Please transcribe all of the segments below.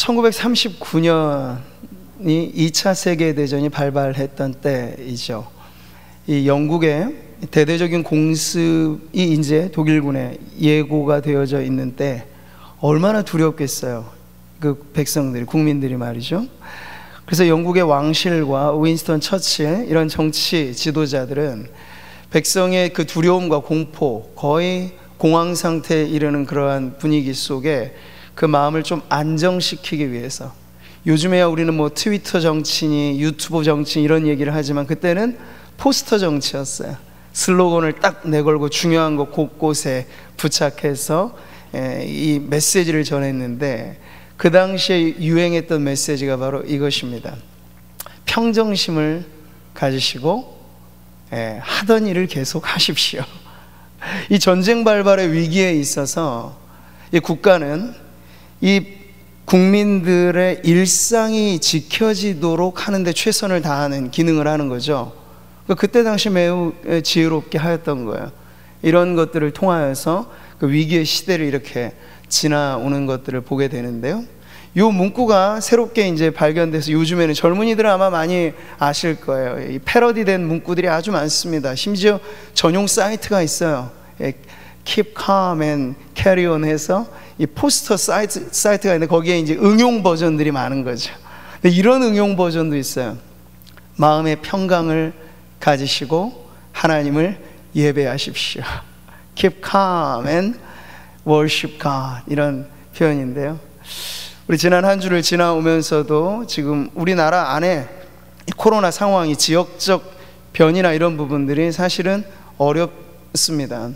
1939년이 2차 세계대전이 발발했던 때이죠. 이 영국의 대대적인 공습이 이제 독일군에 예고가 되어져 있는 때 얼마나 두렵겠어요. 그 백성들이, 국민들이 말이죠. 그래서 영국의 왕실과 윈스턴 처칠 이런 정치 지도자들은 백성의 그 두려움과 공포, 거의 공황 상태에 이르는 그러한 분위기 속에 그 마음을 좀 안정시키기 위해서, 요즘에야 우리는 뭐 트위터 정치니 유튜브 정치 이런 얘기를 하지만 그때는 포스터 정치였어요. 슬로건을 딱 내걸고 중요한 거 곳곳에 부착해서 이 메시지를 전했는데, 그 당시에 유행했던 메시지가 바로 이것입니다. 평정심을 가지시고 하던 일을 계속 하십시오. 이 전쟁 발발의 위기에 있어서 이 국가는 이 국민들의 일상이 지켜지도록 하는데 최선을 다하는 기능을 하는 거죠. 그때 당시 매우 지혜롭게 하였던 거예요. 이런 것들을 통하여서 그 위기의 시대를 이렇게 지나오는 것들을 보게 되는데요. 이 문구가 새롭게 이제 발견돼서 요즘에는 젊은이들은 아마 많이 아실 거예요. 이 패러디된 문구들이 아주 많습니다. 심지어 전용 사이트가 있어요. Keep calm and carry on 해서 이 포스터 사이트가 있는데 거기에 이제 응용 버전들이 많은 거죠. 근데 이런 응용 버전도 있어요. 마음의 평강을 가지시고 하나님을 예배하십시오. Keep calm and worship God, 이런 표현인데요. 우리 지난 한 주를 지나오면서도 지금 우리나라 안에 코로나 상황이 지역적 변이나 이런 부분들이 사실은 어렵습니다.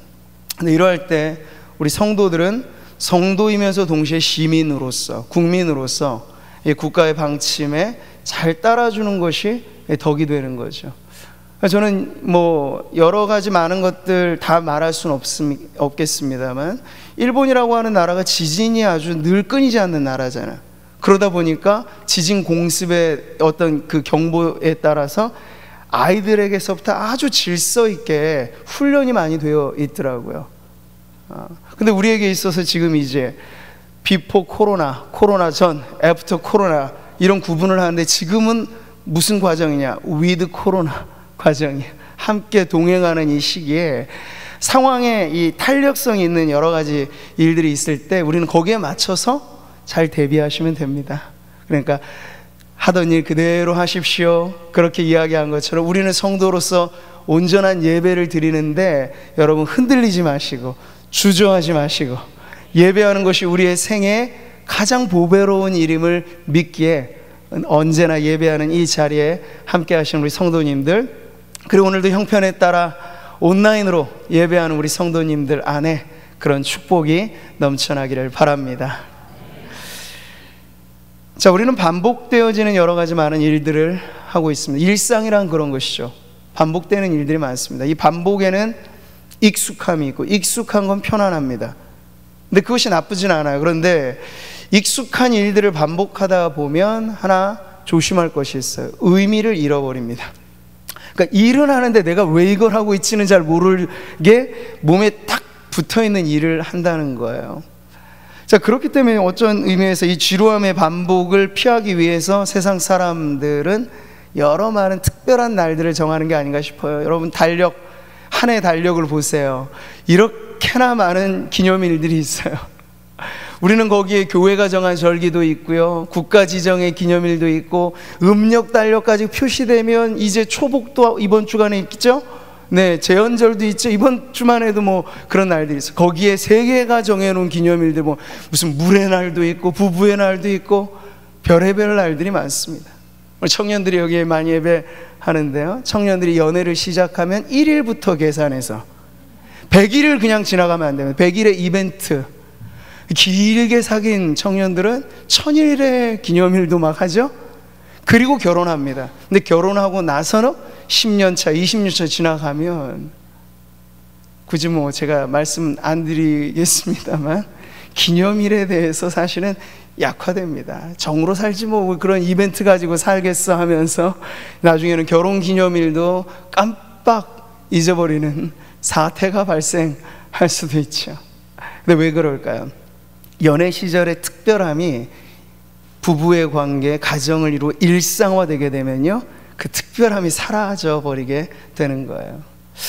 근데 이럴 때 우리 성도들은 성도이면서 동시에 시민으로서, 국민으로서 이 국가의 방침에 잘 따라주는 것이 덕이 되는 거죠. 저는 뭐 여러 가지 많은 것들 다 말할 수는 없겠습니다만, 일본이라고 하는 나라가 지진이 아주 늘 끊이지 않는 나라잖아요. 그러다 보니까 지진 공습의 어떤 그 경보에 따라서 아이들에게서부터 아주 질서 있게 훈련이 많이 되어 있더라고요. 근데 우리에게 있어서 지금 이제 비포 코로나, 코로나 전, 애프터 코로나 이런 구분을 하는데, 지금은 무슨 과정이냐? 위드 코로나 과정이 함께 동행하는 이 시기에 상황에 이 탄력성이 있는 여러 가지 일들이 있을 때 우리는 거기에 맞춰서 잘 대비하시면 됩니다. 그러니까 하던 일 그대로 하십시오. 그렇게 이야기한 것처럼 우리는 성도로서 온전한 예배를 드리는데, 여러분 흔들리지 마시고 주저하지 마시고 예배하는 것이 우리의 생애 가장 보배로운 일임을 믿기에 언제나 예배하는 이 자리에 함께 하시는 우리 성도님들, 그리고 오늘도 형편에 따라 온라인으로 예배하는 우리 성도님들 안에 그런 축복이 넘쳐나기를 바랍니다. 자, 우리는 반복되어지는 여러 가지 많은 일들을 하고 있습니다. 일상이란 그런 것이죠. 반복되는 일들이 많습니다. 이 반복에는 익숙함이 있고, 익숙한 건 편안합니다. 근데 그것이 나쁘진 않아요. 그런데 익숙한 일들을 반복하다 보면 하나 조심할 것이 있어요. 의미를 잃어버립니다. 그러니까 일은 하는데 내가 왜 이걸 하고 있지는 잘 모르게 몸에 딱 붙어있는 일을 한다는 거예요. 자, 그렇기 때문에 어떤 의미에서 이 지루함의 반복을 피하기 위해서 세상 사람들은 여러 많은 특별한 날들을 정하는 게 아닌가 싶어요. 여러분 달력, 한 해 달력을 보세요. 이렇게나 많은 기념일들이 있어요. 우리는 거기에 교회가 정한 절기도 있고요, 국가 지정의 기념일도 있고, 음력 달력까지 표시되면 이제 초복도 이번 주간에 있겠죠? 네, 제헌절도 있죠. 이번 주만 해도 뭐 그런 날들이 있어요. 거기에 세계가 정해놓은 기념일들, 뭐 무슨 물의 날도 있고 부부의 날도 있고 별의별 날들이 많습니다. 우리 청년들이 여기에 많이 예배하는데요, 청년들이 연애를 시작하면 1일부터 계산해서 100일을 그냥 지나가면 안 됩니다. 100일의 이벤트, 길게 사귄 청년들은 1000일의 기념일도 막 하죠. 그리고 결혼합니다. 근데 결혼하고 나서는 10년차, 20년차 지나가면 굳이 뭐 제가 말씀 안 드리겠습니다만 기념일에 대해서 사실은 약화됩니다. 정으로 살지 뭐 그런 이벤트 가지고 살겠어 하면서 나중에는 결혼 기념일도 깜빡 잊어버리는 사태가 발생할 수도 있죠. 근데 왜 그럴까요? 연애 시절의 특별함이 부부의 관계, 가정을 이루어 일상화되게 되면요, 그 특별함이 사라져 버리게 되는 거예요.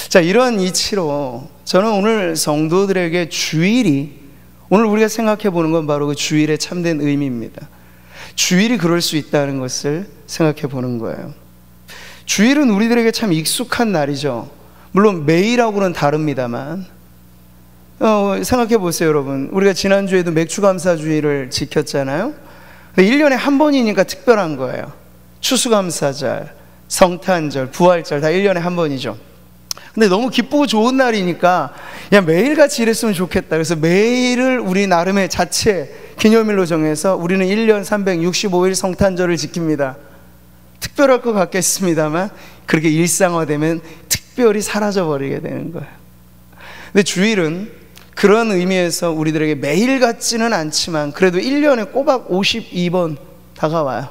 자, 이런 이치로 저는 오늘 성도들에게 주일이, 오늘 우리가 생각해 보는 건 바로 그 주일의 참된 의미입니다. 주일이 그럴 수 있다는 것을 생각해 보는 거예요. 주일은 우리들에게 참 익숙한 날이죠. 물론 매일하고는 다릅니다만, 생각해 보세요, 여러분. 우리가 지난주에도 맥주감사주의를 지켰잖아요. 1년에 한 번이니까 특별한 거예요. 추수감사절, 성탄절, 부활절 다 1년에 한 번이죠. 근데 너무 기쁘고 좋은 날이니까 야, 매일같이 이랬으면 좋겠다. 그래서 매일을 우리 나름의 자체 기념일로 정해서 우리는 1년 365일 성탄절을 지킵니다. 특별할 것 같겠습니다만 그렇게 일상화되면 특별히 사라져버리게 되는 거예요. 근데 주일은 그런 의미에서 우리들에게 매일 같지는 않지만 그래도 1년에 꼬박 52번 다가와요.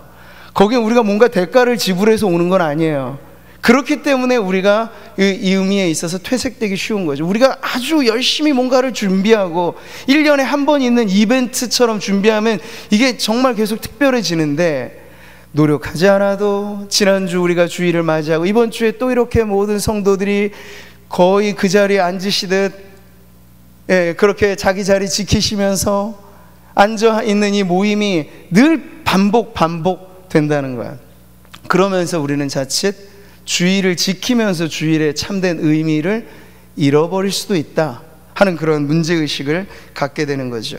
거기에 우리가 뭔가 대가를 지불해서 오는 건 아니에요. 그렇기 때문에 우리가 이 의미에 있어서 퇴색되기 쉬운 거죠. 우리가 아주 열심히 뭔가를 준비하고 1년에 한 번 있는 이벤트처럼 준비하면 이게 정말 계속 특별해지는데, 노력하지 않아도 지난주 우리가 주일을 맞이하고 이번 주에 또 이렇게 모든 성도들이 거의 그 자리에 앉으시듯 그렇게 자기 자리 지키시면서 앉아있는 이 모임이 늘 반복된다는 거야. 그러면서 우리는 자칫 주일을 지키면서 주일의 참된 의미를 잃어버릴 수도 있다 하는 그런 문제의식을 갖게 되는 거죠.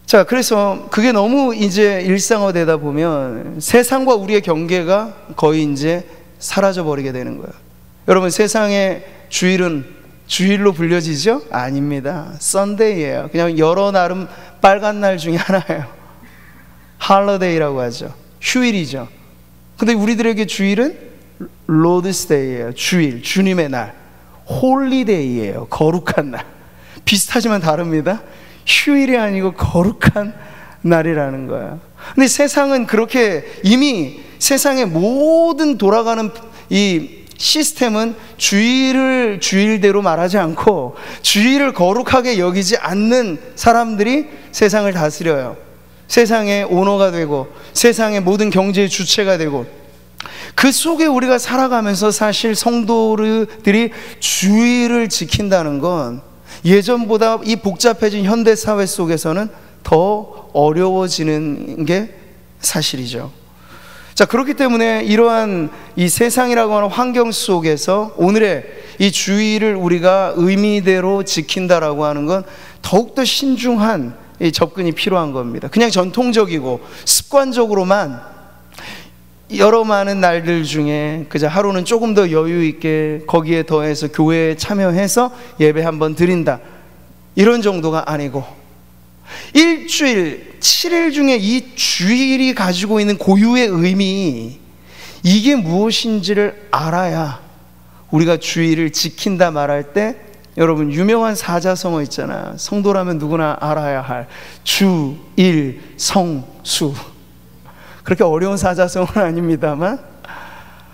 자, 그래서 그게 너무 이제 일상화되다 보면 세상과 우리의 경계가 거의 이제 사라져 버리게 되는 거예요. 여러분, 세상의 주일은 주일로 불려지죠? 아닙니다. 썬데이예요. 그냥 여러 나름 빨간 날 중에 하나예요. 할러데이라고 하죠. 휴일이죠. 근데 우리들에게 주일은 로드스데이예요. 주일, 주님의 날. 홀리데이예요. 거룩한 날. 비슷하지만 다릅니다. 휴일이 아니고 거룩한 날이라는 거예요. 근데 세상은 그렇게 이미 세상의 모든 돌아가는 이 시스템은 주일을 주일대로 말하지 않고 주일을 거룩하게 여기지 않는 사람들이 세상을 다스려요. 세상의 오너가 되고 세상의 모든 경제의 주체가 되고, 그 속에 우리가 살아가면서 사실 성도들이 주일을 지킨다는 건 예전보다 이 복잡해진 현대사회 속에서는 더 어려워지는 게 사실이죠. 자, 그렇기 때문에 이러한 이 세상이라고 하는 환경 속에서 오늘의 이 주일을 우리가 의미대로 지킨다라고 하는 건 더욱더 신중한 이 접근이 필요한 겁니다. 그냥 전통적이고 습관적으로만 여러 많은 날들 중에 그저 하루는 조금 더 여유 있게 거기에 더해서 교회에 참여해서 예배 한번 드린다, 이런 정도가 아니고 일주일 7일 중에 이 주일이 가지고 있는 고유의 의미, 이게 무엇인지를 알아야 우리가 주일을 지킨다 말할 때, 여러분 유명한 사자성어 있잖아요. 성도라면 누구나 알아야 할 주일 성수. 그렇게 어려운 사자성어는 아닙니다만,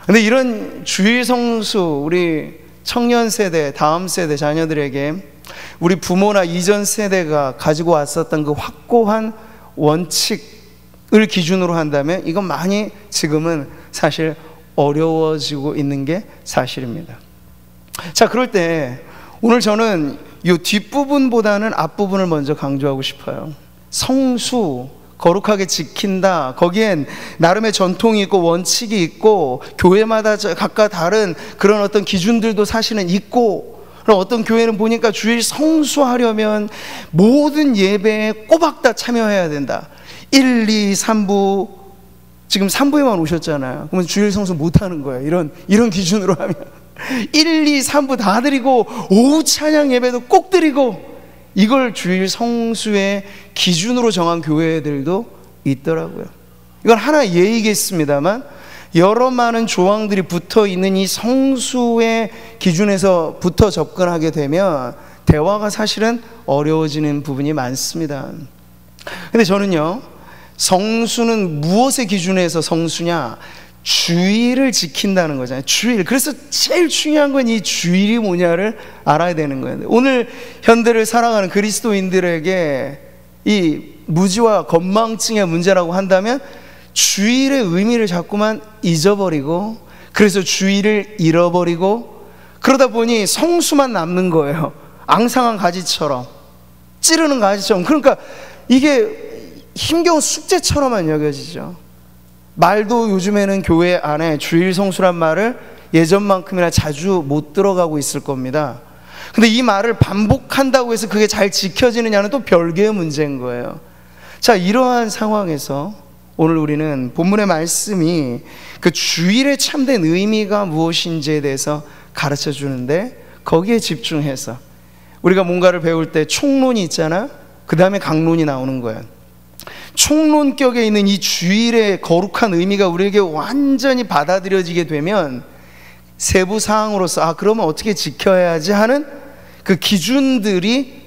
근데 이런 주일 성수, 우리 청년 세대, 다음 세대 자녀들에게 우리 부모나 이전 세대가 가지고 왔었던 그 확고한 원칙을 기준으로 한다면 이건 많이 지금은 사실 어려워지고 있는 게 사실입니다. 자, 그럴 때 오늘 저는 이 뒷부분보다는 앞부분을 먼저 강조하고 싶어요. 성수, 거룩하게 지킨다, 거기엔 나름의 전통이 있고 원칙이 있고 교회마다 각각 다른 그런 어떤 기준들도 사실은 있고, 그럼 어떤 교회는 보니까 주일 성수하려면 모든 예배에 꼬박 다 참여해야 된다. 1, 2, 3부, 지금 3부에만 오셨잖아요. 그러면 주일 성수 못하는 거예요. 이런 기준으로 하면 1, 2, 3부 다 드리고 오후 찬양 예배도 꼭 드리고, 이걸 주일 성수의 기준으로 정한 교회들도 있더라고요. 이건 하나의 예이겠습니다만 여러 많은 조항들이 붙어 있는 이 성수의 기준에서부터 접근하게 되면 대화가 사실은 어려워지는 부분이 많습니다. 근데 저는요, 성수는 무엇의 기준에서 성수냐? 주일을 지킨다는 거잖아요. 주일. 그래서 제일 중요한 건 이 주일이 뭐냐를 알아야 되는 거예요. 오늘 현대를 살아가는 그리스도인들에게 이 무지와 건망증의 문제라고 한다면 주일의 의미를 자꾸만 잊어버리고, 그래서 주일을 잃어버리고, 그러다 보니 성수만 남는 거예요. 앙상한 가지처럼, 찌르는 가지처럼. 그러니까 이게 힘겨운 숙제처럼만 여겨지죠. 말도 요즘에는 교회 안에 주일 성수란 말을 예전만큼이나 자주 못 들어가고 있을 겁니다. 근데 이 말을 반복한다고 해서 그게 잘 지켜지느냐는 또 별개의 문제인 거예요. 자, 이러한 상황에서 오늘 우리는 본문의 말씀이 그 주일의 참된 의미가 무엇인지에 대해서 가르쳐 주는데, 거기에 집중해서 우리가 뭔가를 배울 때 총론이 있잖아. 그 다음에 강론이 나오는 거예요. 총론격에 있는 이 주일의 거룩한 의미가 우리에게 완전히 받아들여지게 되면 세부 사항으로서 그러면 어떻게 지켜야지 하는 그 기준들이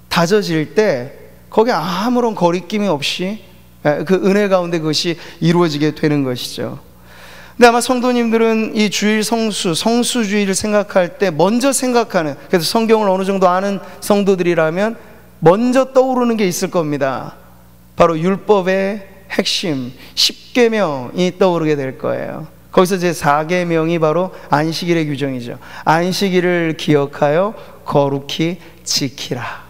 다져질 때 거기에 아무런 거리낌이 없이 그 은혜 가운데 그것이 이루어지게 되는 것이죠. 근데 아마 성도님들은 이 주일 성수주의를 생각할 때 먼저 생각하는, 그래서 성경을 어느 정도 아는 성도들이라면 먼저 떠오르는 게 있을 겁니다. 바로 율법의 핵심 10계명이 떠오르게 될 거예요. 거기서 제 4계명이 바로 안식일의 규정이죠. 안식일을 기억하여 거룩히 지키라.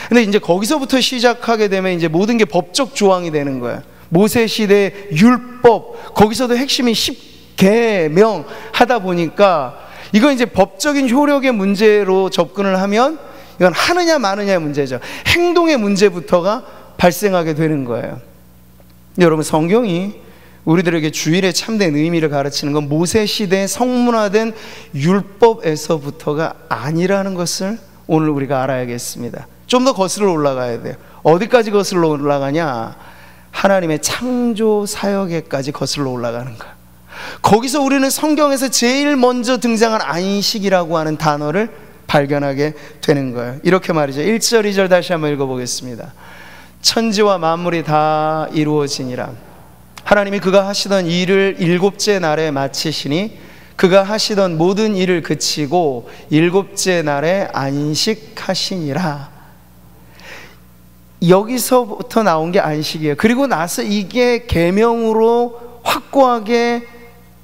근데 이제 거기서부터 시작하게 되면 이제 모든 게 법적 조항이 되는 거예요. 모세 시대 율법, 거기서도 핵심이 10계명 하다 보니까 이건 이제 법적인 효력의 문제로 접근을 하면 이건 하느냐 마느냐의 문제죠. 행동의 문제부터가 발생하게 되는 거예요. 여러분, 성경이 우리들에게 주일의 참된 의미를 가르치는 건 모세 시대에 성문화된 율법에서부터가 아니라는 것을 오늘 우리가 알아야겠습니다. 좀 더 거슬러 올라가야 돼요. 어디까지 거슬러 올라가냐? 하나님의 창조 사역에까지 거슬러 올라가는 거야. 거기서 우리는 성경에서 제일 먼저 등장한 안식이라고 하는 단어를 발견하게 되는 거예요. 이렇게 말이죠. 1절 2절 다시 한번 읽어보겠습니다. 천지와 만물이 다 이루어지니라. 하나님이 그가 하시던 일을 일곱째 날에 마치시니 그가 하시던 모든 일을 그치고 일곱째 날에 안식하시니라. 여기서부터 나온 게 안식이에요. 그리고 나서 이게 계명으로 확고하게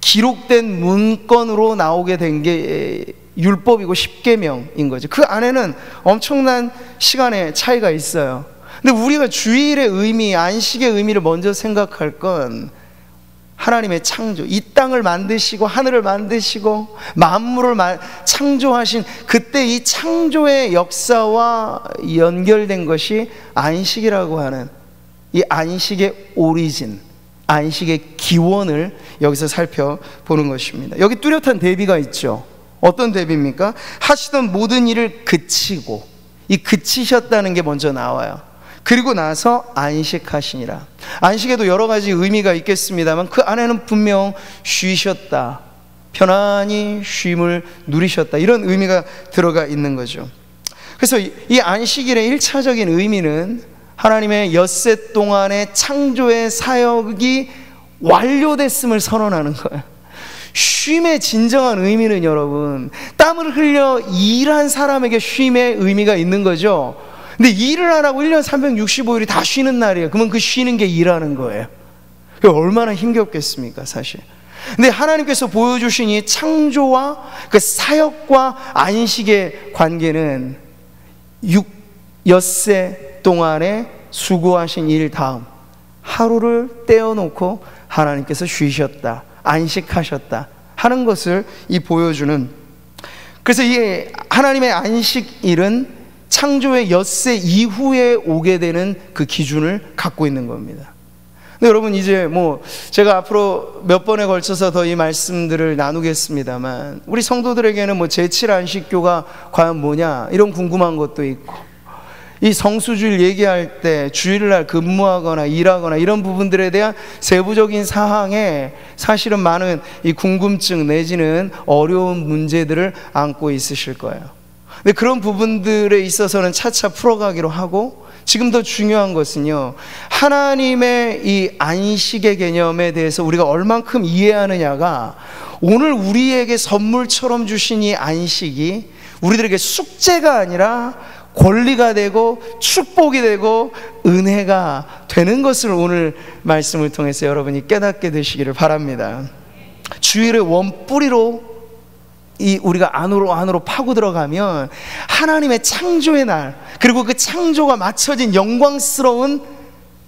기록된 문건으로 나오게 된 게 율법이고 10계명인 거죠. 그 안에는 엄청난 시간의 차이가 있어요. 근데 우리가 주일의 의미, 안식의 의미를 먼저 생각할 건 하나님의 창조, 이 땅을 만드시고 하늘을 만드시고 만물을 창조하신 그때 이 창조의 역사와 연결된 것이 안식이라고 하는 이 안식의 오리진, 안식의 기원을 여기서 살펴보는 것입니다. 여기 뚜렷한 대비가 있죠. 어떤 대비입니까? 하시던 모든 일을 그치고, 이 그치셨다는 게 먼저 나와요. 그리고 나서 안식하시니라. 안식에도 여러 가지 의미가 있겠습니다만 그 안에는 분명 쉬셨다, 편안히 쉼을 누리셨다, 이런 의미가 들어가 있는 거죠. 그래서 이 안식일의 1차적인 의미는 하나님의 엿새 동안의 창조의 사역이 완료됐음을 선언하는 거예요. 쉼의 진정한 의미는 여러분, 땀을 흘려 일한 사람에게 쉼의 의미가 있는 거죠. 근데 일을 안 하고 1년 365일이 다 쉬는 날이에요. 그러면 그 쉬는 게 일하는 거예요. 얼마나 힘겹겠습니까, 사실. 근데 하나님께서 보여주신 이 창조와 그 사역과 안식의 관계는 엿새 동안에 수고하신 일 다음 하루를 떼어놓고 하나님께서 쉬셨다, 안식하셨다 하는 것을 보여주는, 그래서 이 하나님의 안식일은 창조의 엿새 이후에 오게 되는 그 기준을 갖고 있는 겁니다. 근데 여러분, 이제 제가 앞으로 몇 번에 걸쳐서 더 이 말씀들을 나누겠습니다만 우리 성도들에게는 제7 안식교가 과연 뭐냐 이런 궁금한 것도 있고, 이 성수주일 얘기할 때 주일날 근무하거나 일하거나 이런 부분들에 대한 세부적인 사항에 사실은 많은 이 궁금증 내지는 어려운 문제들을 안고 있으실 거예요. 근데 그런 부분들에 있어서는 차차 풀어가기로 하고, 지금 더 중요한 것은요, 하나님의 이 안식의 개념에 대해서 우리가 얼만큼 이해하느냐가 오늘 우리에게 선물처럼 주신 이 안식이 우리들에게 숙제가 아니라 권리가 되고 축복이 되고 은혜가 되는 것을 오늘 말씀을 통해서 여러분이 깨닫게 되시기를 바랍니다. 주일의 원뿌리로 우리가 안으로 파고 들어가면 하나님의 창조의 날, 그리고 그 창조가 맞춰진 영광스러운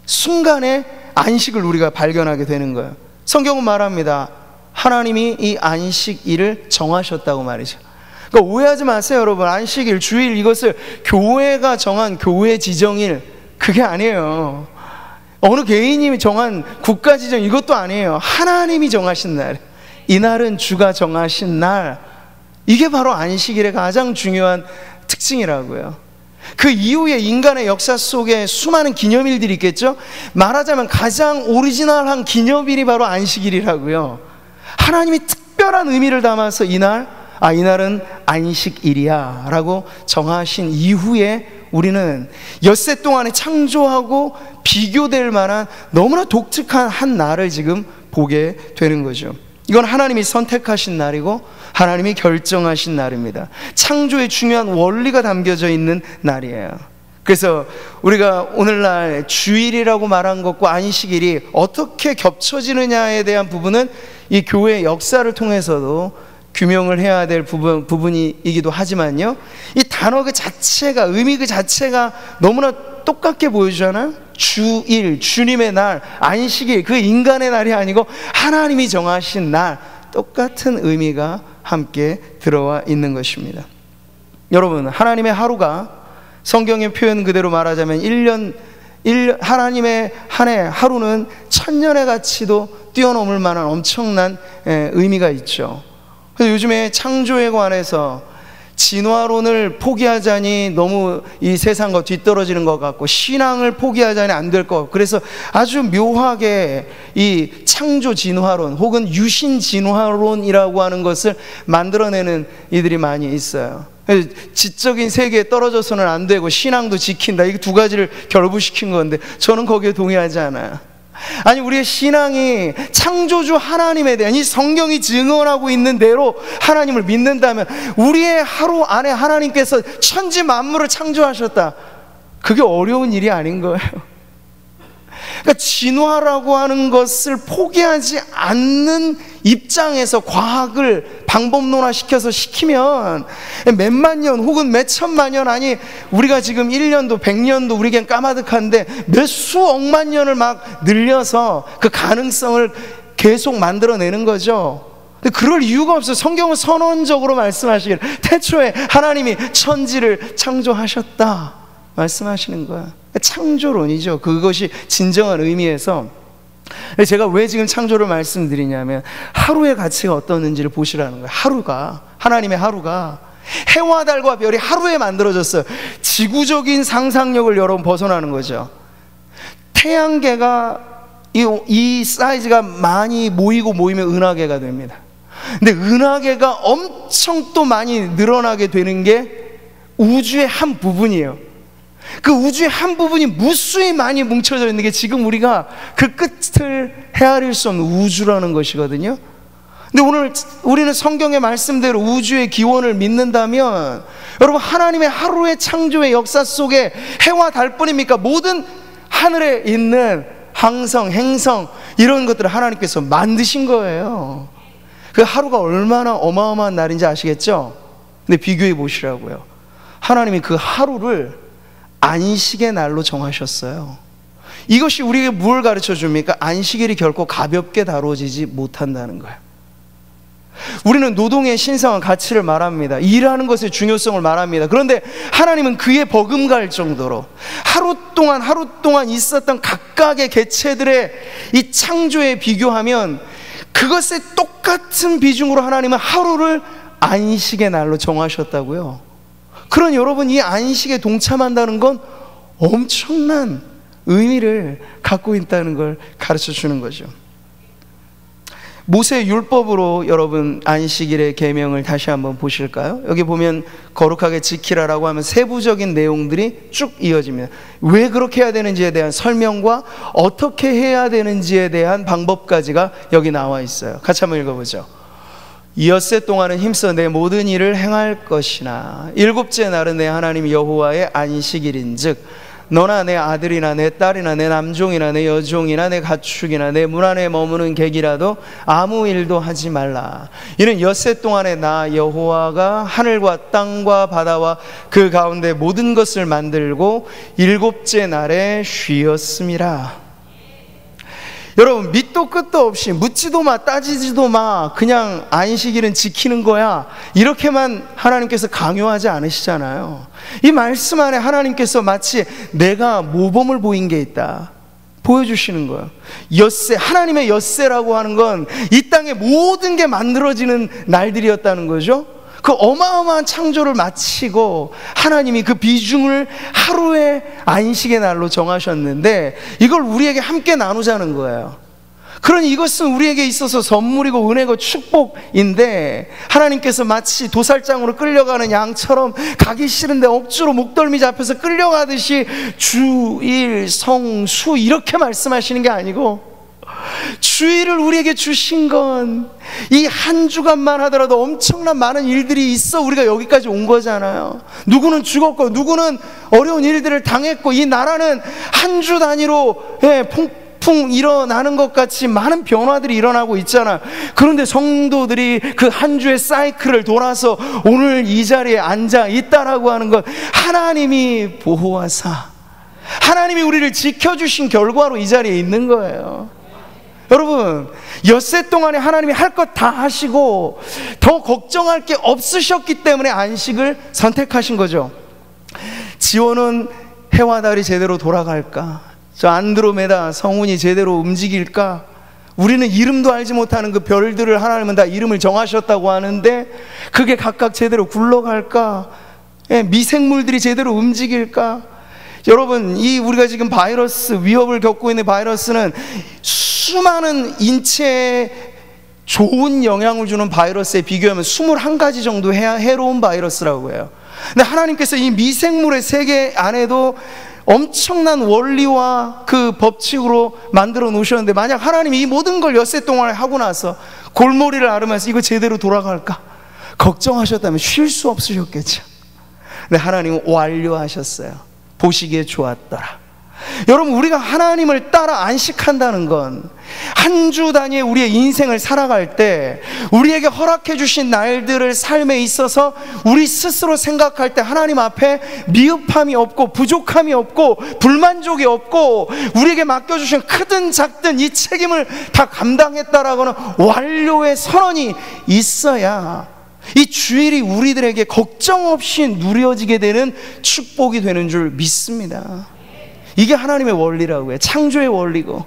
순간에 안식을 우리가 발견하게 되는 거예요. 성경은 말합니다. 하나님이 이 안식일을 정하셨다고 말이죠. 그러니까 오해하지 마세요, 여러분. 안식일, 주일, 이것을 교회가 정한 교회 지정일, 그게 아니에요. 어느 개인이 정한 국가 지정, 이것도 아니에요. 하나님이 정하신 날, 이날은 주가 정하신 날, 이게 바로 안식일의 가장 중요한 특징이라고요. 그 이후에 인간의 역사 속에 수많은 기념일들이 있겠죠. 말하자면 가장 오리지널한 기념일이 바로 안식일이라고요. 하나님이 특별한 의미를 담아서 이날은 안식일이야 라고 정하신 이후에 우리는 엿새 동안에 창조하고 비교될 만한 너무나 독특한 한 날을 지금 보게 되는 거죠. 이건 하나님이 선택하신 날이고 하나님이 결정하신 날입니다. 창조의 중요한 원리가 담겨져 있는 날이에요. 그래서 우리가 오늘날 주일이라고 말한 것과 안식일이 어떻게 겹쳐지느냐에 대한 부분은 이 교회의 역사를 통해서도 규명을 해야 될 부분이기도 하지만요, 이 단어 그 자체가, 의미 그 자체가 너무나 똑같게 보여주잖아요. 주일, 주님의 날, 안식일, 그 인간의 날이 아니고 하나님이 정하신 날, 똑같은 의미가 함께 들어와 있는 것입니다. 여러분, 하나님의 하루가 성경의 표현 그대로 말하자면 1년 하나님의 한 해 하루는 천년의 가치도 뛰어넘을 만한 엄청난 의미가 있죠. 그래서 요즘에 창조에 관해서 진화론을 포기하자니 너무 이 세상과 뒤떨어지는 것 같고, 신앙을 포기하자니 안 될 것 같고, 그래서 아주 묘하게 이 창조 진화론 혹은 유신 진화론이라고 하는 것을 만들어내는 이들이 많이 있어요. 지적인 세계에 떨어져서는 안 되고 신앙도 지킨다, 이 두 가지를 결부시킨 건데 저는 거기에 동의하지 않아요. 아니, 우리의 신앙이 창조주 하나님에 대한, 이 성경이 증언하고 있는 대로 하나님을 믿는다면 우리의 하루 안에 하나님께서 천지 만물을 창조하셨다, 그게 어려운 일이 아닌 거예요. 그러니까 진화라고 하는 것을 포기하지 않는 입장에서 과학을 방법론화시켜서 시키면 몇만 년 혹은 몇 천만 년, 아니 우리가 지금 1년도 100년도 우리겐 까마득한데 몇 수억만 년을 막 늘려서 그 가능성을 계속 만들어내는 거죠. 근데 그럴 이유가 없어요. 성경은 선언적으로 말씀하시기를 태초에 하나님이 천지를 창조하셨다 말씀하시는 거야. 창조론이죠. 그것이 진정한 의미에서. 제가 왜 지금 창조를 말씀드리냐면 하루의 가치가 어떠는지를 보시라는 거예요. 하루가, 하나님의 하루가, 해와 달과 별이 하루에 만들어졌어요. 지구적인 상상력을 여러분 벗어나는 거죠. 태양계가 이 사이즈가 많이 모이면 은하계가 됩니다. 근데 은하계가 엄청 또 많이 늘어나게 되는 게 우주의 한 부분이에요. 그 우주의 한 부분이 무수히 많이 뭉쳐져 있는 게 지금 우리가 그 끝을 헤아릴 수 없는 우주라는 것이거든요. 근데 오늘 우리는 성경의 말씀대로 우주의 기원을 믿는다면, 여러분, 하나님의 하루의 창조의 역사 속에 해와 달뿐입니까? 모든 하늘에 있는 항성, 행성, 이런 것들을 하나님께서 만드신 거예요. 그 하루가 얼마나 어마어마한 날인지 아시겠죠? 근데 비교해 보시라고요. 하나님이 그 하루를 안식의 날로 정하셨어요. 이것이 우리에게 뭘 가르쳐 줍니까? 안식일이 결코 가볍게 다뤄지지 못한다는 거예요. 우리는 노동의 신성한 가치를 말합니다. 일하는 것의 중요성을 말합니다. 그런데 하나님은 그에 버금갈 정도로 하루 동안 있었던 각각의 개체들의 이 창조에 비교하면 그것에 똑같은 비중으로 하나님은 하루를 안식의 날로 정하셨다고요. 그런 여러분, 이 안식에 동참한다는 건 엄청난 의미를 갖고 있다는 걸 가르쳐 주는 거죠. 모세 율법으로 여러분 안식일의 계명을 다시 한번 보실까요? 여기 보면 거룩하게 지키라라고 하면 세부적인 내용들이 쭉 이어집니다. 왜 그렇게 해야 되는지에 대한 설명과 어떻게 해야 되는지에 대한 방법까지가 여기 나와 있어요. 같이 한번 읽어보죠. 엿새 동안은 힘써 내 모든 일을 행할 것이나 일곱째 날은 내 하나님 여호와의 안식일인즉 너나 내 아들이나 내 딸이나 내 남종이나 내 여종이나 내 가축이나 내 문 안에 머무는 객이라도 아무 일도 하지 말라. 이는 엿새 동안에 나 여호와가 하늘과 땅과 바다와 그 가운데 모든 것을 만들고 일곱째 날에 쉬었음이라. 여러분, 밑도 끝도 없이 묻지도 마 따지지도 마, 그냥 안식일은 지키는 거야, 이렇게만 하나님께서 강요하지 않으시잖아요. 이 말씀 안에 하나님께서 마치 내가 모범을 보인 게 있다 보여주시는 거예요. 엿새, 하나님의 엿새라고 하는 건 이 땅의 모든 게 만들어지는 날들이었다는 거죠. 그 어마어마한 창조를 마치고 하나님이 그 비중을 하루의 안식의 날로 정하셨는데 이걸 우리에게 함께 나누자는 거예요. 그러니 이것은 우리에게 있어서 선물이고 은혜고 축복인데, 하나님께서 마치 도살장으로 끌려가는 양처럼 가기 싫은데 억지로 목덜미 잡혀서 끌려가듯이 주일, 성수 이렇게 말씀하시는 게 아니고, 주일을 우리에게 주신 건 이 한 주간만 하더라도 엄청난 많은 일들이 있어 우리가 여기까지 온 거잖아요. 누구는 죽었고 누구는 어려운 일들을 당했고, 이 나라는 한 주 단위로 폭풍 일어나는 것 같이 많은 변화들이 일어나고 있잖아요. 그런데 성도들이 그 한 주의 사이클을 돌아서 오늘 이 자리에 앉아 있다라고 하는 건 하나님이 보호하사 하나님이 우리를 지켜주신 결과로 이 자리에 있는 거예요. 여러분, 엿새 동안에 하나님이 할 것 다 하시고 더 걱정할 게 없으셨기 때문에 안식을 선택하신 거죠. 지원은 해와 달이 제대로 돌아갈까? 저 안드로메다 성운이 제대로 움직일까? 우리는 이름도 알지 못하는 그 별들을 하나님은 다 이름을 정하셨다고 하는데 그게 각각 제대로 굴러갈까? 미생물들이 제대로 움직일까? 여러분, 이 우리가 지금 바이러스, 위협을 겪고 있는 바이러스는 수많은 인체에 좋은 영향을 주는 바이러스에 비교하면 21가지 정도 해로운 바이러스라고 해요. 근데 하나님께서 이 미생물의 세계 안에도 엄청난 원리와 그 법칙으로 만들어 놓으셨는데, 만약 하나님이 이 모든 걸 엿새 동안에 하고 나서 골머리를 앓으면서 이거 제대로 돌아갈까 걱정하셨다면 쉴 수 없으셨겠죠. 근데 하나님은 완료하셨어요. 보시기에 좋았더라. 여러분, 우리가 하나님을 따라 안식한다는 건 한 주 단위의 우리의 인생을 살아갈 때 우리에게 허락해 주신 날들을 삶에 있어서 우리 스스로 생각할 때 하나님 앞에 미흡함이 없고 부족함이 없고 불만족이 없고 우리에게 맡겨주신 크든 작든 이 책임을 다 감당했다라고는 완료의 선언이 있어야 이 주일이 우리들에게 걱정 없이 누려지게 되는 축복이 되는 줄 믿습니다. 이게 하나님의 원리라고 해요. 창조의 원리고,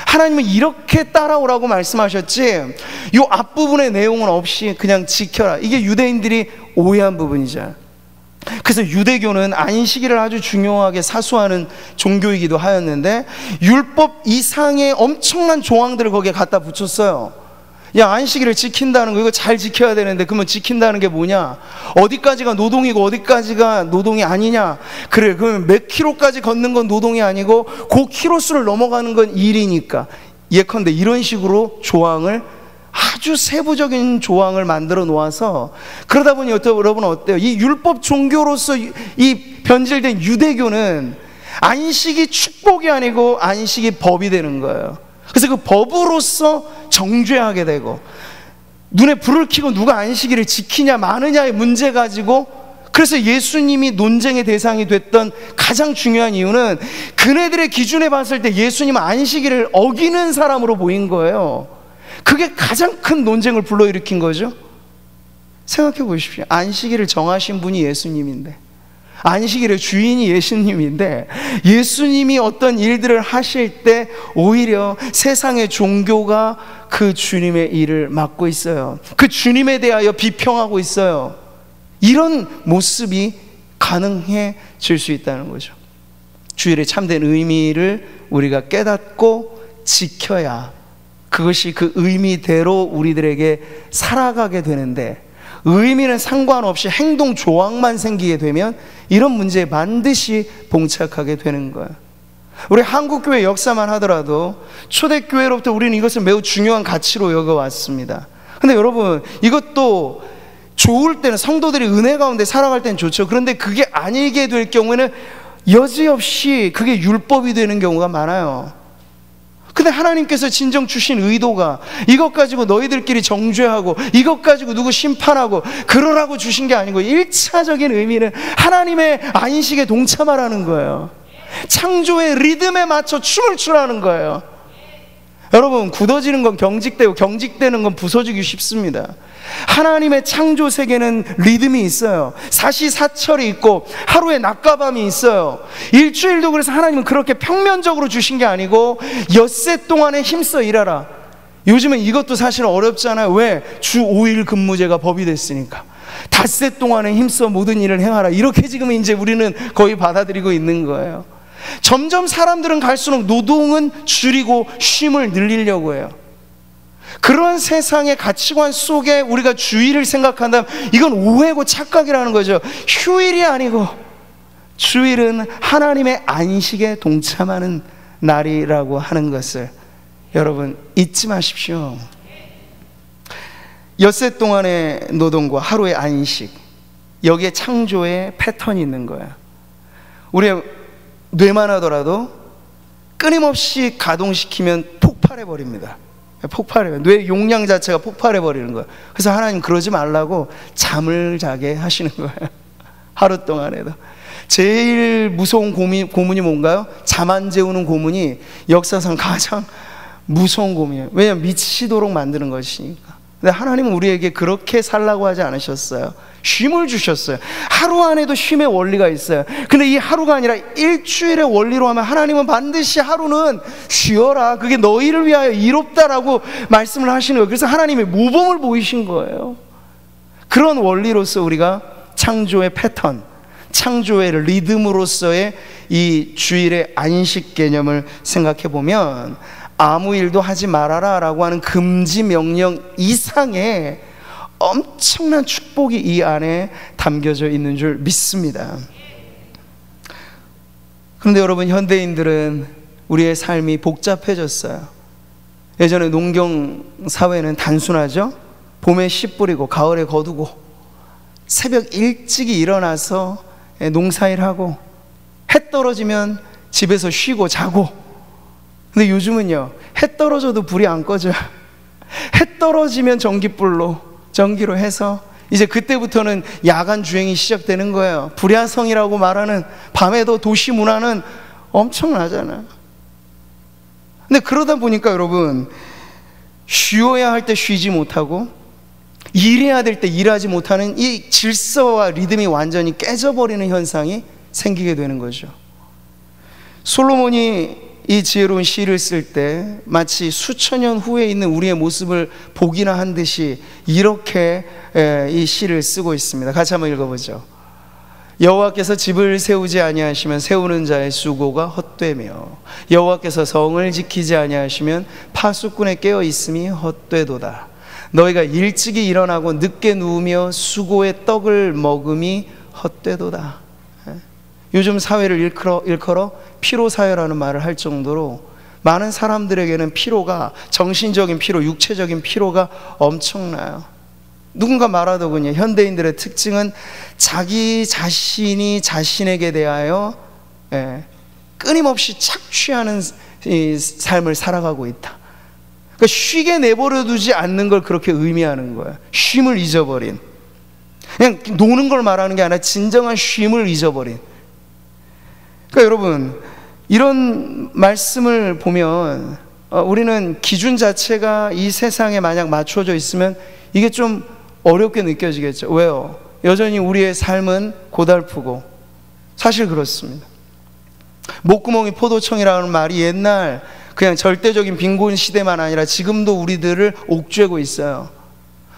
하나님은 이렇게 따라오라고 말씀하셨지 이 앞부분의 내용은 없이 그냥 지켜라, 이게 유대인들이 오해한 부분이죠. 그래서 유대교는 안식일을 아주 중요하게 사수하는 종교이기도 하였는데 율법 이상의 엄청난 조항들을 거기에 갖다 붙였어요. 야, 안식일을 지킨다는 거 이거 잘 지켜야 되는데 그러면 지킨다는 게 뭐냐? 어디까지가 노동이고 어디까지가 노동이 아니냐? 그래, 그러면 몇 킬로까지 걷는 건 노동이 아니고 그 킬로수를 넘어가는 건 일이니까. 예컨대 이런 식으로 조항을, 아주 세부적인 조항을 만들어 놓아서, 그러다 보니 여러분 어때요? 이 율법 종교로서 이 변질된 유대교는 안식이 축복이 아니고 안식이 법이 되는 거예요. 그래서 그 법으로서 정죄하게 되고, 눈에 불을 켜고 누가 안식일을 지키냐 마느냐의 문제 가지고, 그래서 예수님이 논쟁의 대상이 됐던 가장 중요한 이유는 그네들의 기준에 봤을 때 예수님은 안식일을 어기는 사람으로 보인 거예요. 그게 가장 큰 논쟁을 불러일으킨 거죠. 생각해 보십시오. 안식일을 정하신 분이 예수님인데, 안식일의 주인이 예수님인데, 예수님이 어떤 일들을 하실 때 오히려 세상의 종교가 그 주님의 일을 맡고 있어요. 그 주님에 대하여 비평하고 있어요. 이런 모습이 가능해질 수 있다는 거죠. 주일의 참된 의미를 우리가 깨닫고 지켜야 그것이 그 의미대로 우리들에게 살아가게 되는데, 의미는 상관없이 행동 조항만 생기게 되면 이런 문제에 반드시 봉착하게 되는 거예요. 우리 한국교회 역사만 하더라도 초대교회로부터 우리는 이것을 매우 중요한 가치로 여겨왔습니다. 근데 여러분, 이것도 좋을 때는, 성도들이 은혜 가운데 살아갈 때는 좋죠. 그런데 그게 아니게 될 경우에는 여지없이 그게 율법이 되는 경우가 많아요. 근데 하나님께서 진정 주신 의도가 이것 가지고 너희들끼리 정죄하고 이것 가지고 누구 심판하고 그러라고 주신 게 아니고, 1차적인 의미는 하나님의 안식에 동참하라는 거예요. 창조의 리듬에 맞춰 춤을 추라는 거예요. 여러분, 굳어지는 건 경직되고 경직되는 건 부서지기 쉽습니다. 하나님의 창조 세계는 리듬이 있어요. 사시사철이 있고 하루에 낮과 밤이 있어요. 일주일도 그래서 하나님은 그렇게 평면적으로 주신 게 아니고 엿새 동안에 힘써 일하라. 요즘은 이것도 사실 어렵잖아요. 왜? 주 5일 근무제가 법이 됐으니까. 닷새 동안에 힘써 모든 일을 행하라. 이렇게 지금 이제 우리는 거의 받아들이고 있는 거예요. 점점 사람들은 갈수록 노동은 줄이고 쉼을 늘리려고 해요. 그런 세상의 가치관 속에 우리가 주일을 생각한다면 이건 오해고 착각이라는 거죠. 휴일이 아니고 주일은 하나님의 안식에 동참하는 날이라고 하는 것을 여러분 잊지 마십시오. 엿새 동안의 노동과 하루의 안식, 여기에 창조의 패턴이 있는 거예요. 우리의 뇌만 하더라도 끊임없이 가동시키면 폭발해버립니다. 폭발해요. 뇌 용량 자체가 폭발해버리는 거예요. 그래서 하나님 그러지 말라고 잠을 자게 하시는 거예요. 하루 동안에도. 제일 무서운 고문이 뭔가요? 잠 안 재우는 고문이 역사상 가장 무서운 고문이에요. 왜냐하면 미치도록 만드는 것이니까. 근데 하나님은 우리에게 그렇게 살라고 하지 않으셨어요. 쉼을 주셨어요. 하루 안에도 쉼의 원리가 있어요. 근데 이 하루가 아니라 일주일의 원리로 하면 하나님은 반드시 하루는 쉬어라, 그게 너희를 위하여 이롭다라고 말씀을 하시는 거예요. 그래서 하나님의 모범을 보이신 거예요. 그런 원리로서 우리가 창조의 패턴, 창조의 리듬으로서의 이 주일의 안식 개념을 생각해 보면 아무 일도 하지 말아라 라고 하는 금지 명령 이상의 엄청난 축복이 이 안에 담겨져 있는 줄 믿습니다. 그런데 여러분, 현대인들은 우리의 삶이 복잡해졌어요. 예전에 농경 사회는 단순하죠. 봄에 씨 뿌리고 가을에 거두고 새벽 일찍이 일어나서 농사일하고 해 떨어지면 집에서 쉬고 자고. 근데 요즘은요, 해 떨어져도 불이 안 꺼져요. 해 떨어지면 전기로 해서 이제 그때부터는 야간 주행이 시작되는 거예요. 불야성이라고 말하는 밤에도 도시 문화는 엄청나잖아요. 근데 그러다 보니까 여러분, 쉬어야 할 때 쉬지 못하고 일해야 될 때 일하지 못하는 이 질서와 리듬이 완전히 깨져버리는 현상이 생기게 되는 거죠. 솔로몬이 이 지혜로운 시를 쓸 때 마치 수천 년 후에 있는 우리의 모습을 보기나 한 듯이 이렇게 이 시를 쓰고 있습니다. 같이 한번 읽어보죠. 여호와께서 집을 세우지 아니하시면 세우는 자의 수고가 헛되며 여호와께서 성을 지키지 아니하시면 파수꾼의 깨어 있음이 헛되도다. 너희가 일찍이 일어나고 늦게 누우며 수고의 떡을 먹음이 헛되도다. 요즘 사회를 일컬어 피로사회라는 말을 할 정도로 많은 사람들에게는 피로가, 정신적인 피로, 육체적인 피로가 엄청나요. 누군가 말하더군요. 현대인들의 특징은 자기 자신이 자신에게 대하여 끊임없이 착취하는 이 삶을 살아가고 있다. 그러니까 쉬게 내버려 두지 않는 걸 그렇게 의미하는 거예요. 쉼을 잊어버린, 그냥 노는 걸 말하는 게 아니라 진정한 쉼을 잊어버린. 그러니까 여러분, 이런 말씀을 보면 우리는 기준 자체가 이 세상에 만약 맞춰져 있으면 이게 좀 어렵게 느껴지겠죠. 왜요? 여전히 우리의 삶은 고달프고, 사실 그렇습니다. 목구멍이 포도청이라는 말이 옛날 그냥 절대적인 빈곤 시대만 아니라 지금도 우리들을 옥죄고 있어요.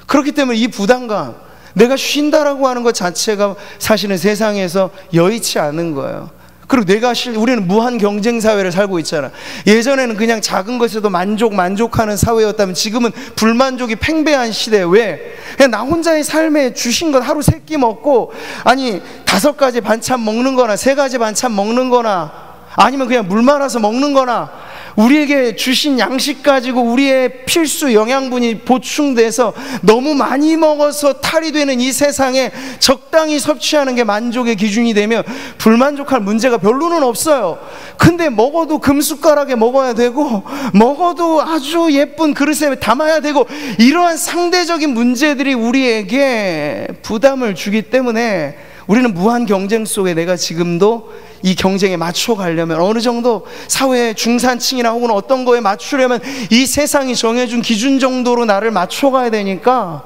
그렇기 때문에 이 부담감, 내가 쉰다라고 하는 것 자체가 사실은 세상에서 여의치 않은 거예요. 그리고 우리는 무한 경쟁 사회를 살고 있잖아. 예전에는 그냥 작은 것에도 만족하는 사회였다면 지금은 불만족이 팽배한 시대에, 왜? 그냥 나 혼자의 삶에 주신 것 하루 3끼 먹고, 아니 5가지 반찬 먹는 거나 3가지 반찬 먹는 거나 아니면 그냥 물 말아서 먹는 거나, 우리에게 주신 양식 가지고 우리의 필수 영양분이 보충돼서 너무 많이 먹어서 탈이 되는 이 세상에 적당히 섭취하는 게 만족의 기준이 되면 불만족할 문제가 별로는 없어요. 근데 먹어도 금숟가락에 먹어야 되고, 먹어도 아주 예쁜 그릇에 담아야 되고, 이러한 상대적인 문제들이 우리에게 부담을 주기 때문에 우리는 무한 경쟁 속에 내가 지금도 이 경쟁에 맞춰가려면 어느 정도 사회의 중산층이나 혹은 어떤 거에 맞추려면 이 세상이 정해준 기준 정도로 나를 맞춰가야 되니까,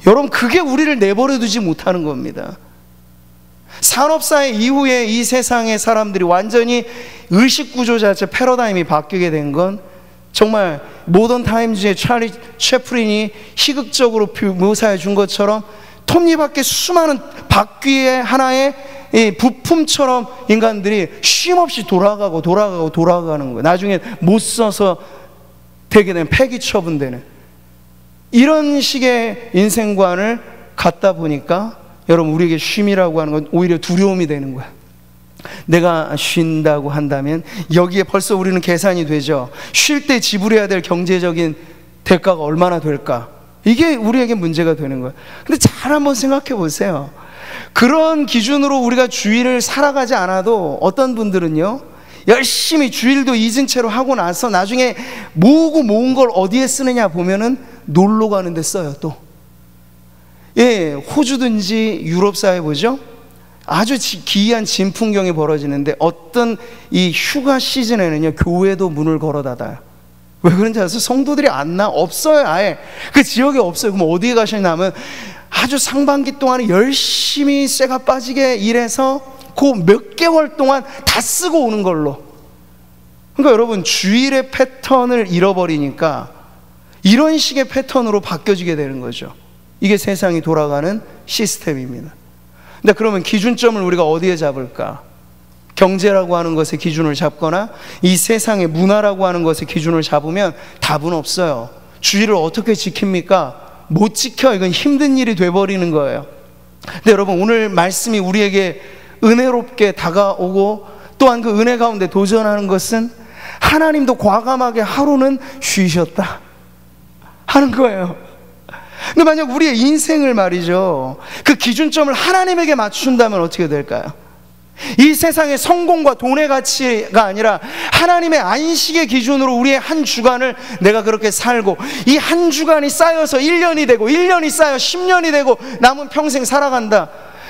여러분, 그게 우리를 내버려 두지 못하는 겁니다. 산업사회 이후에 이 세상의 사람들이 완전히 의식구조 자체 패러다임이 바뀌게 된 건 정말 모던 타임즈의 찰리 채플린이 희극적으로 묘사해 준 것처럼 톱니바퀴 수많은 바퀴의 하나의 부품처럼 인간들이 쉼없이 돌아가는 거예요. 나중에 못 써서 되게 되는, 폐기 처분되는 이런 식의 인생관을 갖다 보니까 여러분, 우리에게 쉼이라고 하는 건 오히려 두려움이 되는 거야. 내가 쉰다고 한다면 여기에 벌써 우리는 계산이 되죠. 쉴 때 지불해야 될 경제적인 대가가 얼마나 될까? 이게 우리에게 문제가 되는 거예요. 근데 잘 한번 생각해 보세요. 그런 기준으로 우리가 주일을 살아가지 않아도 어떤 분들은요, 열심히 주일도 잊은 채로 하고 나서 나중에 모은 걸 어디에 쓰느냐 보면은 놀러 가는 데 써요. 또 호주든지 유럽 사회 보죠. 아주 기이한 진풍경이 벌어지는데 어떤 이 휴가 시즌에는요, 교회도 문을 걸어 닫아요. 왜 그런지 아세요? 성도들이 없어요. 아예 그 지역에 없어요. 그럼 어디에 가시냐면 아주 상반기 동안에 열심히 쇠가 빠지게 일해서 그 몇 개월 동안 다 쓰고 오는 걸로. 그러니까 여러분, 주일의 패턴을 잃어버리니까 이런 식의 패턴으로 바뀌어지게 되는 거죠. 이게 세상이 돌아가는 시스템입니다. 근데 그러면 기준점을 우리가 어디에 잡을까? 경제라고 하는 것의 기준을 잡거나 이 세상의 문화라고 하는 것의 기준을 잡으면 답은 없어요. 주의를 어떻게 지킵니까? 못 지켜. 이건 힘든 일이 돼버리는 거예요. 근데 여러분, 오늘 말씀이 우리에게 은혜롭게 다가오고 또한 그 은혜 가운데 도전하는 것은 하나님도 과감하게 하루는 쉬셨다 하는 거예요. 근데 만약 우리의 인생을 말이죠, 그 기준점을 하나님에게 맞춘다면 어떻게 될까요? 이 세상의 성공과 돈의 가치가 아니라 하나님의 안식의 기준으로 우리의 한 주간을 내가 그렇게 살고, 이 한 주간이 쌓여서 1년이 되고 1년이 쌓여 10년이 되고 남은 평생 살아간다.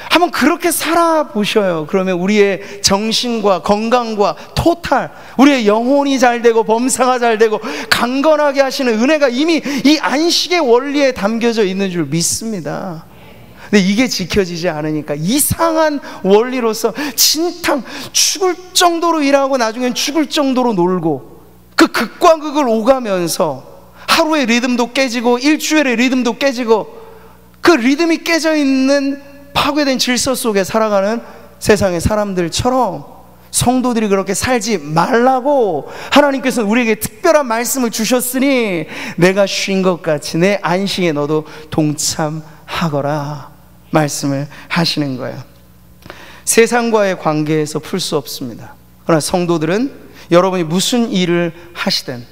한번 그렇게 살아보셔요. 그러면 우리의 정신과 건강과 토탈, 우리의 영혼이 잘 되고 범사가 잘 되고 강건하게 하시는 은혜가 이미 이 안식의 원리에 담겨져 있는 줄 믿습니다. 근데 이게 지켜지지 않으니까 이상한 원리로서 진탕 죽을 정도로 일하고 나중엔 죽을 정도로 놀고, 그 극과 극을 오가면서 하루의 리듬도 깨지고 일주일의 리듬도 깨지고, 그 리듬이 깨져 있는 파괴된 질서 속에 살아가는 세상의 사람들처럼 성도들이 그렇게 살지 말라고 하나님께서는 우리에게 특별한 말씀을 주셨으니 내가 쉰 것 같이 내 안식에 너도 동참하거라 말씀을 하시는 거예요. 세상과의 관계에서 풀 수 없습니다. 그러나 성도들은 여러분이 무슨 일을 하시든,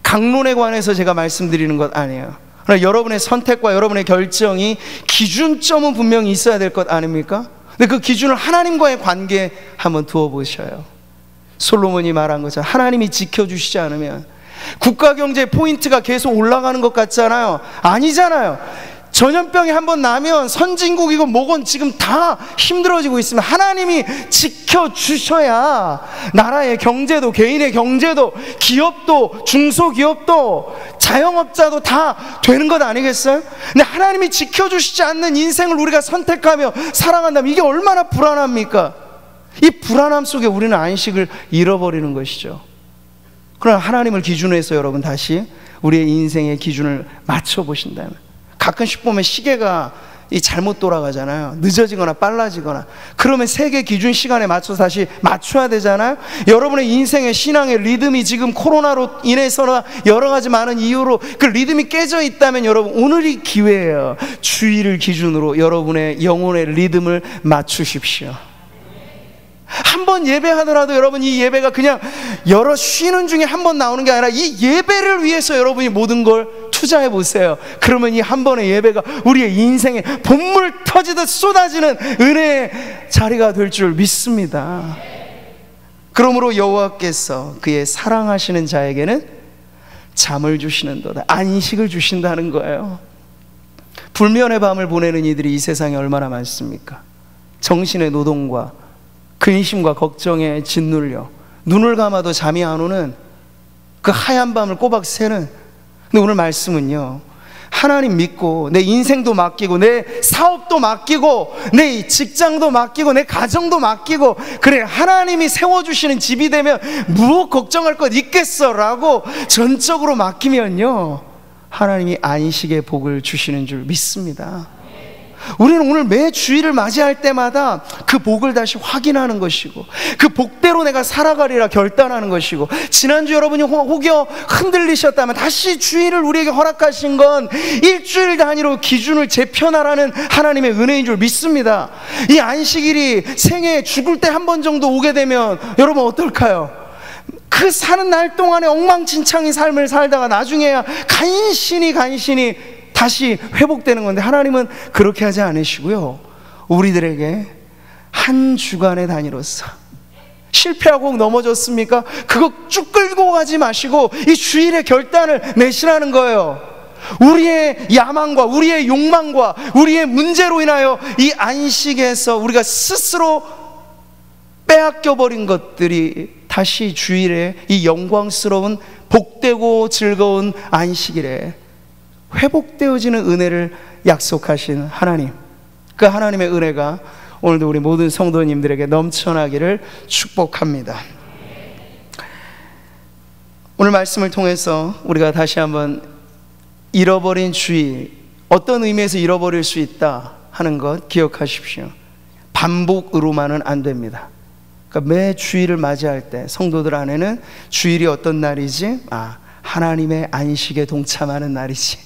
강론에 관해서 제가 말씀드리는 것 아니에요. 그러나 여러분의 선택과 여러분의 결정이 기준점은 분명히 있어야 될 것 아닙니까? 근데 그 기준을 하나님과의 관계에 한번 두어 보셔요. 솔로몬이 말한 것처럼 하나님이 지켜주시지 않으면 국가 경제 포인트가 계속 올라가는 것 같잖아요. 아니잖아요. 전염병이 한번 나면 선진국이고 뭐건 지금 다 힘들어지고 있으면 하나님이 지켜주셔야 나라의 경제도, 개인의 경제도, 기업도, 중소기업도, 자영업자도 다 되는 것 아니겠어요? 근데 하나님이 지켜주시지 않는 인생을 우리가 선택하며 살아간다면 이게 얼마나 불안합니까? 이 불안함 속에 우리는 안식을 잃어버리는 것이죠. 그러나 하나님을 기준으로 해서 여러분 다시 우리의 인생의 기준을 맞춰보신다면, 가끔씩 보면 시계가 잘못 돌아가잖아요. 늦어지거나 빨라지거나. 그러면 세계 기준 시간에 맞춰서 다시 맞춰야 되잖아요. 여러분의 인생의 신앙의 리듬이 지금 코로나로 인해서나 여러 가지 많은 이유로 그 리듬이 깨져 있다면 여러분, 오늘이 기회예요. 주일을 기준으로 여러분의 영혼의 리듬을 맞추십시오. 한 번 예배하더라도 여러분, 이 예배가 그냥 여러 쉬는 중에 한 번 나오는 게 아니라 이 예배를 위해서 여러분이 모든 걸 투자해 보세요. 그러면 이 한 번의 예배가 우리의 인생에 본물 터지듯 쏟아지는 은혜의 자리가 될 줄 믿습니다. 그러므로 여호와께서 그의 사랑하시는 자에게는 잠을 주시는도다, 안식을 주신다는 거예요. 불면의 밤을 보내는 이들이 이 세상에 얼마나 많습니까? 정신의 노동과 근심과 걱정에 짓눌려 눈을 감아도 잠이 안 오는 그 하얀 밤을 꼬박 새는. 근데 오늘 말씀은요, 하나님 믿고 내 인생도 맡기고 내 사업도 맡기고 내 직장도 맡기고 내 가정도 맡기고, 그래 하나님이 세워주시는 집이 되면 무엇 걱정할 것 있겠어 라고 전적으로 맡기면요, 하나님이 안식의 복을 주시는 줄 믿습니다. 우리는 오늘 매 주일을 맞이할 때마다 그 복을 다시 확인하는 것이고, 그 복대로 내가 살아가리라 결단하는 것이고, 지난주 여러분이 혹여 흔들리셨다면 다시 주일을 우리에게 허락하신 건 일주일 단위로 기준을 재편하라는 하나님의 은혜인 줄 믿습니다. 이 안식일이 생애 죽을 때 한 번 정도 오게 되면 여러분 어떨까요? 그 사는 날 동안에 엉망진창인 삶을 살다가 나중에야 간신히 다시 회복되는 건데, 하나님은 그렇게 하지 않으시고요, 우리들에게 한 주간의 단위로서 실패하고 넘어졌습니까? 그거 쭉 끌고 가지 마시고 이 주일의 결단을 내시라는 거예요. 우리의 야망과 우리의 욕망과 우리의 문제로 인하여 이 안식에서 우리가 스스로 빼앗겨버린 것들이 다시 주일에 이 영광스러운 복되고 즐거운 안식일에 회복되어지는 은혜를 약속하신 하나님, 그 하나님의 은혜가 오늘도 우리 모든 성도님들에게 넘쳐나기를 축복합니다. 오늘 말씀을 통해서 우리가 다시 한번 잃어버린 주일, 어떤 의미에서 잃어버릴 수 있다 하는 것 기억하십시오. 반복으로만은 안 됩니다. 그러니까 매 주일을 맞이할 때 성도들 안에는 주일이 어떤 날이지? 하나님의 안식에 동참하는 날이지.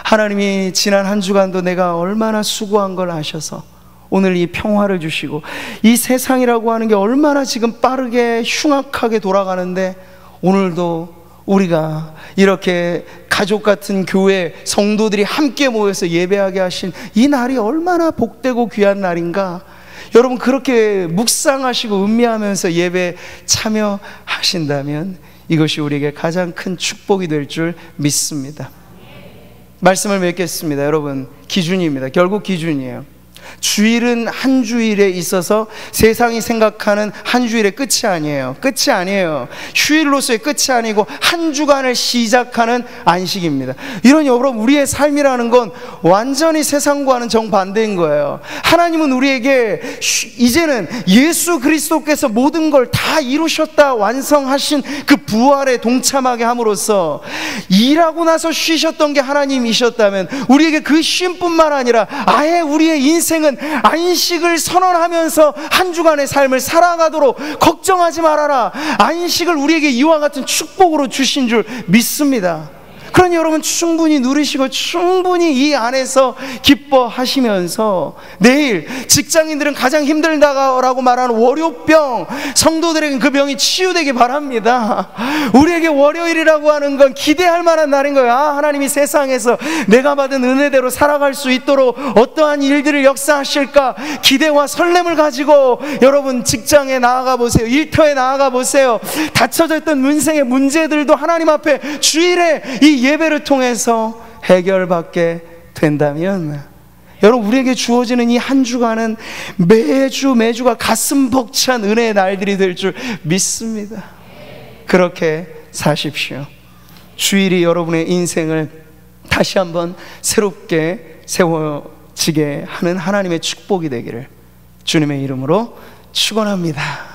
하나님이 지난 한 주간도 내가 얼마나 수고한 걸 아셔서 오늘 이 평화를 주시고, 이 세상이라고 하는 게 얼마나 지금 빠르게 흉악하게 돌아가는데 오늘도 우리가 이렇게 가족 같은 교회 성도들이 함께 모여서 예배하게 하신 이 날이 얼마나 복되고 귀한 날인가. 여러분 그렇게 묵상하시고 음미하면서 예배 참여하신다면 이것이 우리에게 가장 큰 축복이 될 줄 믿습니다. 말씀을 맺겠습니다. 여러분, 기준입니다. 결국 기준이에요. 주일은 한 주일에 있어서 세상이 생각하는 한 주일의 끝이 아니에요. 끝이 아니에요. 휴일로서의 끝이 아니고 한 주간을 시작하는 안식입니다. 이런 여러분, 우리의 삶이라는 건 완전히 세상과는 정반대인 거예요. 하나님은 우리에게 이제는 예수 그리스도께서 모든 걸 다 이루셨다 완성하신 그 부활에 동참하게 함으로써 일하고 나서 쉬셨던 게 하나님이셨다면 우리에게 그 쉼뿐만 아니라 아예 우리의 인생은 안식을 선언하면서 한 주간의 삶을 살아가도록 걱정하지 말아라. 안식을 우리에게 이와 같은 축복으로 주신 줄 믿습니다. 그러니 여러분 충분히 누리시고 충분히 이 안에서 기뻐하시면서 내일 직장인들은 가장 힘들다라고 말하는 월요병, 성도들에게는 그 병이 치유되기 바랍니다. 우리에게 월요일이라고 하는 건 기대할 만한 날인 거예요. 하나님이 세상에서 내가 받은 은혜대로 살아갈 수 있도록 어떠한 일들을 역사하실까 기대와 설렘을 가지고 여러분 직장에 나아가 보세요. 일터에 나아가 보세요. 닫혀져 있던 인생의 문제들도 하나님 앞에 주일에 이 예배를 통해서 해결받게 된다면 여러분 우리에게 주어지는 이 한 주간은 매주가 가슴 벅찬 은혜의 날들이 될 줄 믿습니다. 그렇게 사십시오. 주일이 여러분의 인생을 다시 한번 새롭게 세워지게 하는 하나님의 축복이 되기를 주님의 이름으로 축원합니다.